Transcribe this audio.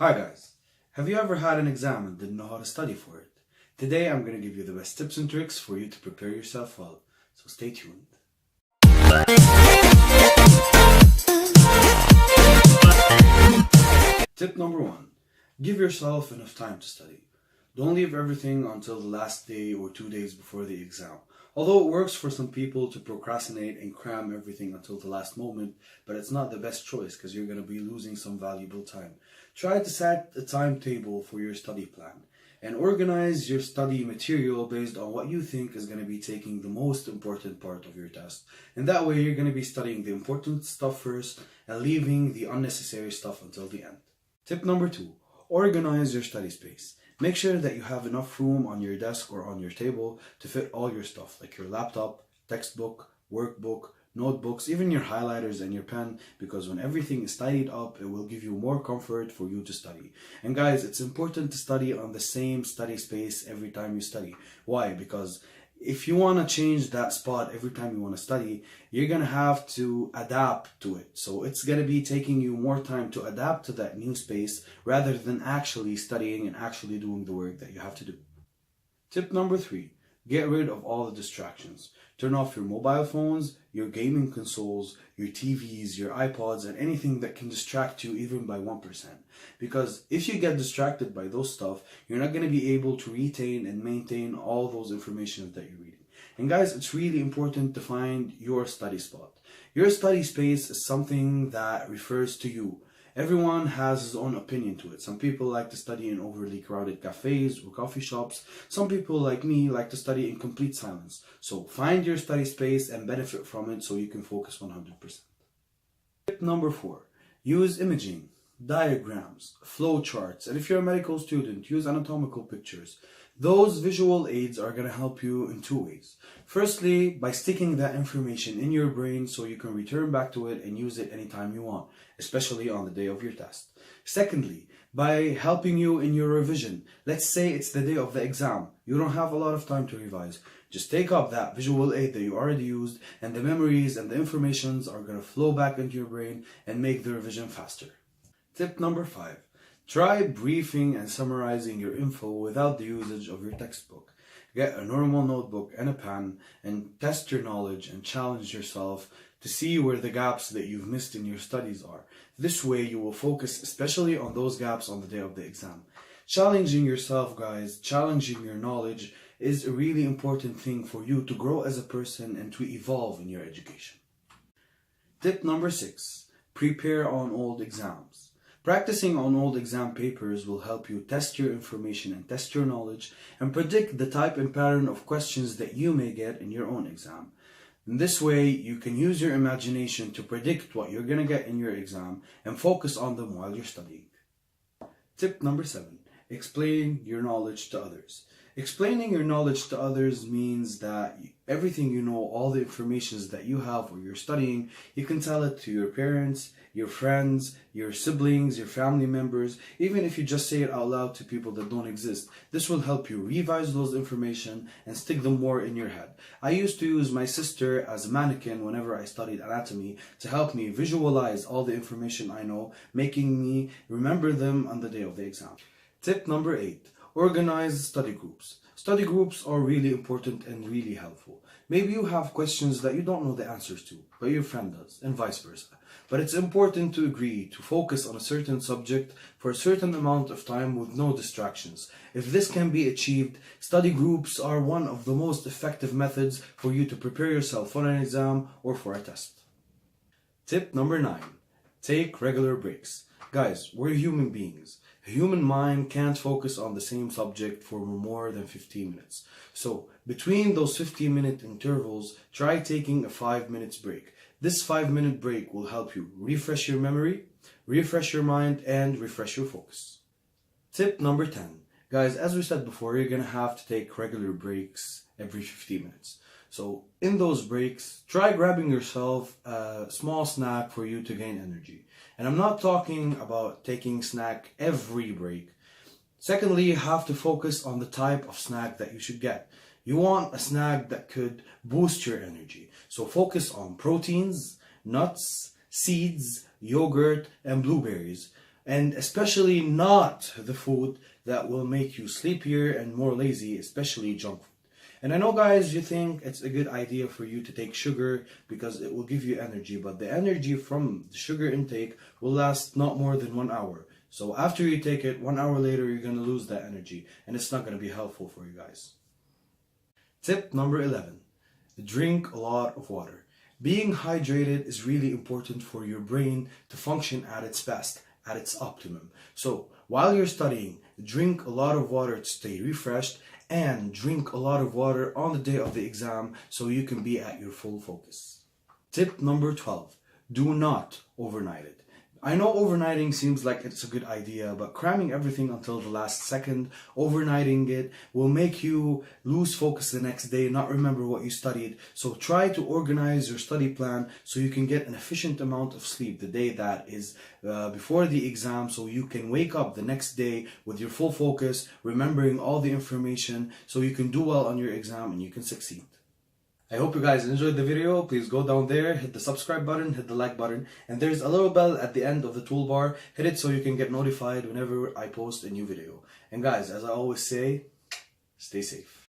Hi guys, have you ever had an exam and didn't know how to study for it? Today I'm going to give you the best tips and tricks for you to prepare yourself well, so stay tuned. Tip number 1. Give yourself enough time to study. Don't leave everything until the last day or 2 days before the exam. Although it works for some people to procrastinate and cram everything until the last moment, but it's not the best choice because you're going to be losing some valuable time. Try to set a timetable for your study plan and organize your study material based on what you think is going to be taking the most important part of your test. And that way you're going to be studying the important stuff first and leaving the unnecessary stuff until the end. Tip number 2. Organize your study space. Make sure that you have enough room on your desk or on your table to fit all your stuff, like your laptop, textbook, workbook, notebooks, even your highlighters and your pen, because when everything is tidied up, it will give you more comfort for you to study. And guys, it's important to study on the same study space every time you study. Why? Because if you want to change that spot every time you want to study, you're going to have to adapt to it. So it's going to be taking you more time to adapt to that new space rather than actually studying and actually doing the work that you have to do. Tip number 3. Get rid of all the distractions. Turn off your mobile phones, your gaming consoles, your TVs, your iPods, and anything that can distract you even by 1%. Because if you get distracted by those stuff, you're not going to be able to retain and maintain all those information that you're reading. And guys, it's really important to find your study spot. Your study space is something that refers to you. Everyone has his own opinion to it. Some people like to study in overly crowded cafes or coffee shops. Some people, like me, like to study in complete silence. So find your study space and benefit from it so you can focus 100%. Tip number 4. Use imaging, diagrams, flow charts, and if you're a medical student, use anatomical pictures. Those visual aids are going to help you in 2 ways. Firstly, by sticking that information in your brain so you can return back to it and use it anytime you want, especially on the day of your test. Secondly, by helping you in your revision. Let's say it's the day of the exam. You don't have a lot of time to revise. Just take up that visual aid that you already used, and the memories and the informations are going to flow back into your brain and make the revision faster. Tip number 5. Try briefing and summarizing your info without the usage of your textbook. Get a normal notebook and a pen and test your knowledge and challenge yourself to see where the gaps that you've missed in your studies are. This way you will focus especially on those gaps on the day of the exam. Challenging yourself, guys, challenging your knowledge is a really important thing for you to grow as a person and to evolve in your education. Tip number 6. Prepare on old exams. Practicing on old exam papers will help you test your information and test your knowledge and predict the type and pattern of questions that you may get in your own exam. In this way, you can use your imagination to predict what you're going to get in your exam and focus on them while you're studying. Tip number 7. Explain your knowledge to others. Explaining your knowledge to others means that everything you know, all the information that you have or you're studying, you can tell it to your parents, your friends, your siblings, your family members, even if you just say it out loud to people that don't exist. This will help you revise those information and stick them more in your head. I used to use my sister as a mannequin whenever I studied anatomy to help me visualize all the information I know, making me remember them on the day of the exam. Tip number 8. Organize study groups. Study groups are really important and really helpful. Maybe you have questions that you don't know the answers to, but your friend does, and vice versa. But it's important to agree to focus on a certain subject for a certain amount of time with no distractions. If this can be achieved, study groups are one of the most effective methods for you to prepare yourself for an exam or for a test. Tip number 9. Take regular breaks. Guys, we're human beings. A human mind can't focus on the same subject for more than 15 minutes. So, between those 15-minute intervals, try taking a 5-minute break. This 5-minute break will help you refresh your memory, refresh your mind, and refresh your focus. Tip number 10. Guys, as we said before, you're going to have to take regular breaks every 15 minutes. So, in those breaks, try grabbing yourself a small snack for you to gain energy. And I'm not talking about taking snack every break. Secondly, you have to focus on the type of snack that you should get. You want a snack that could boost your energy. So focus on proteins, nuts, seeds, yogurt, and blueberries. And especially not the food that will make you sleepier and more lazy, especially junk food. And I know, guys, you think it's a good idea for you to take sugar because it will give you energy, but the energy from the sugar intake will last not more than 1 hour. So after you take it, 1 hour later, you're going to lose that energy, and it's not going to be helpful for you guys. Tip number 11, drink a lot of water. Being hydrated is really important for your brain to function at its best, at its optimum. So while you're studying, drink a lot of water to stay refreshed, and drink a lot of water on the day of the exam so you can be at your full focus. Tip number 12, do not overnight it. I know overnighting seems like it's a good idea, but cramming everything until the last second, overnighting it, will make you lose focus the next day, not remember what you studied. So try to organize your study plan so you can get an efficient amount of sleep the day that is before the exam, so you can wake up the next day with your full focus, remembering all the information, so you can do well on your exam and you can succeed. I hope you guys enjoyed the video. Please go down there, hit the subscribe button, hit the like button, and there's a little bell at the end of the toolbar. Hit it so you can get notified whenever I post a new video. And guys, as I always say, stay safe.